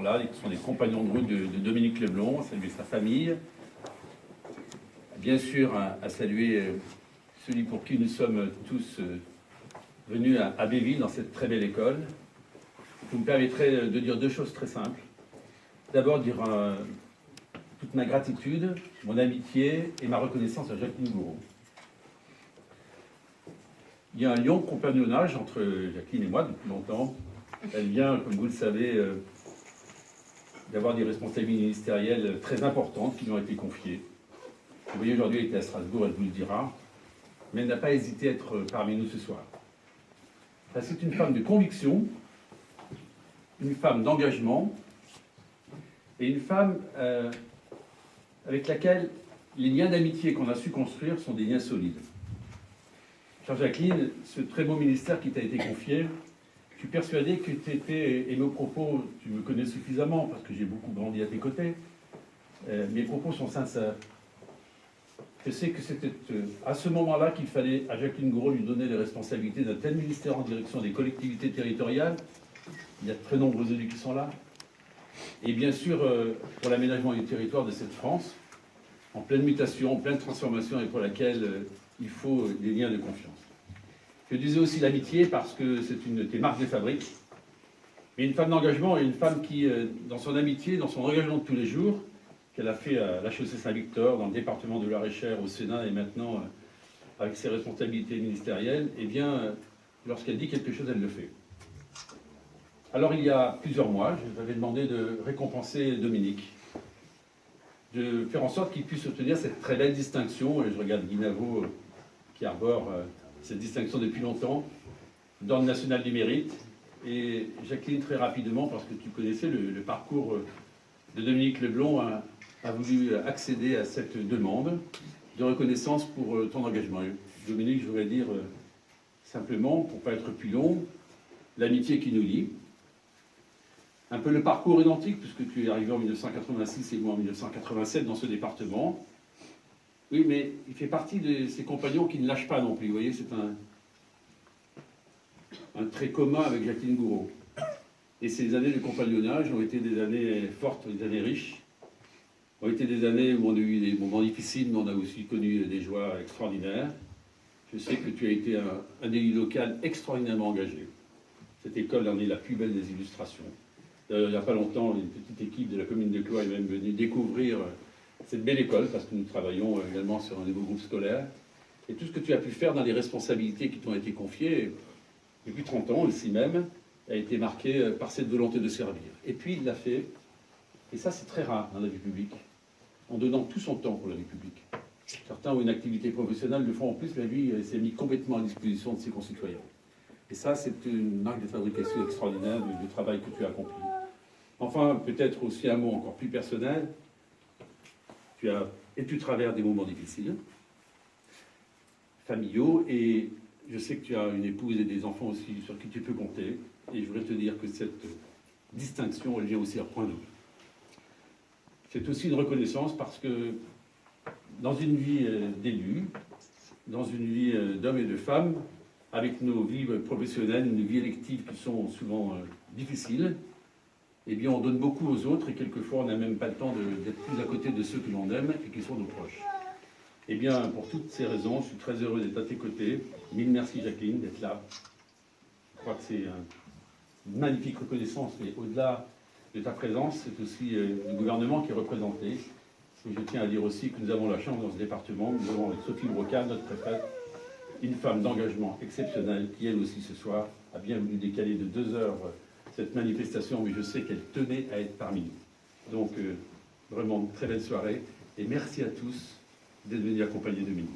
là, qui sont les compagnons de route de Dominique Leblond, à saluer sa famille. Bien sûr, à saluer celui pour qui nous sommes tous venus à Abbeville, dans cette très belle école. Vous me permettrez de dire deux choses très simples. D'abord, dire toute ma gratitude, mon amitié et ma reconnaissance à Jacqueline Gouraud. Il y a un long compagnonnage entre Jacqueline et moi depuis longtemps. Elle vient, comme vous le savez, d'avoir des responsabilités ministérielles très importantes qui lui ont été confiées. Vous voyez, aujourd'hui, elle était à Strasbourg, elle vous le dira, mais elle n'a pas hésité à être parmi nous ce soir. C'est une femme de conviction, une femme d'engagement, et une femme avec laquelle les liens d'amitié qu'on a su construire sont des liens solides. Chère Jacqueline, ce très beau ministère qui t'a été confié, je suis persuadé que tu étais, et mes propos, tu me connais suffisamment parce que j'ai beaucoup grandi à tes côtés, mes propos sont sincères. Je sais que c'était à ce moment-là qu'il fallait à Jacqueline Gouraud lui donner les responsabilités d'un tel ministère en direction des collectivités territoriales. Il y a de très nombreux élus qui sont là. Et bien sûr, pour l'aménagement du territoire de cette France, en pleine mutation, en pleine transformation, et pour laquelle il faut des liens de confiance. Je disais aussi l'amitié parce que c'est une de tes marques de fabrique. Mais une femme d'engagement et une femme qui, dans son amitié, dans son engagement de tous les jours, qu'elle a fait à l'HEC Saint-Victor, dans le département de Loir-et-Cher, au Sénat, et maintenant avec ses responsabilités ministérielles, eh bien, lorsqu'elle dit quelque chose, elle le fait. Alors, il y a plusieurs mois, je vous avais demandé de récompenser Dominique, de faire en sorte qu'il puisse obtenir cette très belle distinction, et je regarde Guy Navo qui arbore cette distinction depuis longtemps, d'Ordre national du mérite, et Jacqueline, très rapidement, parce que tu connaissais le parcours de Dominique Leblond, a voulu accéder à cette demande de reconnaissance pour ton engagement. Dominique, je voudrais dire simplement, pour ne pas être plus long, l'amitié qui nous lie, un peu le parcours identique, puisque tu es arrivé en 1986 et moi en 1987 dans ce département. Oui, mais il fait partie de ces compagnons qui ne lâchent pas non plus. Vous voyez, c'est un trait commun avec Jacqueline Gouraud. Et ces années de compagnonnage ont été des années fortes, des années riches, ont été des années où on a eu des moments difficiles, mais on a aussi connu des joies extraordinaires. Je sais que tu as été un élu local extraordinairement engagé. Cette école en est la plus belle des illustrations. Il n'y a pas longtemps, une petite équipe de la commune de Cloix est même venue découvrir cette belle école, parce que nous travaillons également sur un nouveau groupe scolaire. Et tout ce que tu as pu faire dans les responsabilités qui t'ont été confiées, depuis 30 ans, ici même, a été marqué par cette volonté de servir. Et puis il l'a fait, et ça c'est très rare dans la vie publique, en donnant tout son temps pour la vie publique. Certains ont une activité professionnelle, le font en plus, mais lui s'est mis complètement à disposition de ses concitoyens. Et ça, c'est une marque de fabrication extraordinaire du travail que tu as accompli. Enfin, peut-être aussi un mot encore plus personnel. Tu traverses des moments difficiles, familiaux, et je sais que tu as une épouse et des enfants aussi sur qui tu peux compter. Et je voudrais te dire que cette distinction, elle vient aussi à point double. C'est aussi une reconnaissance parce que dans une vie d'élus, dans une vie d'hommes et de femmes, avec nos vies professionnelles, nos vies électives qui sont souvent difficiles, eh bien on donne beaucoup aux autres et quelquefois on n'a même pas le temps d'être plus à côté de ceux que l'on aime et qui sont nos proches. Eh bien, pour toutes ces raisons, je suis très heureux d'être à tes côtés. Mille merci Jacqueline d'être là. Je crois que c'est une magnifique reconnaissance, mais au-delà de ta présence, c'est aussi le gouvernement qui est représenté. Et je tiens à dire aussi que nous avons la chance dans ce département, nous avons avec Sophie Brocard, notre préfète, une femme d'engagement exceptionnelle qui, elle aussi, ce soir, a bien voulu décaler de 2 heures cette manifestation, mais je sais qu'elle tenait à être parmi nous. Donc, vraiment, très belle soirée, et merci à tous d'être venus accompagner Dominique.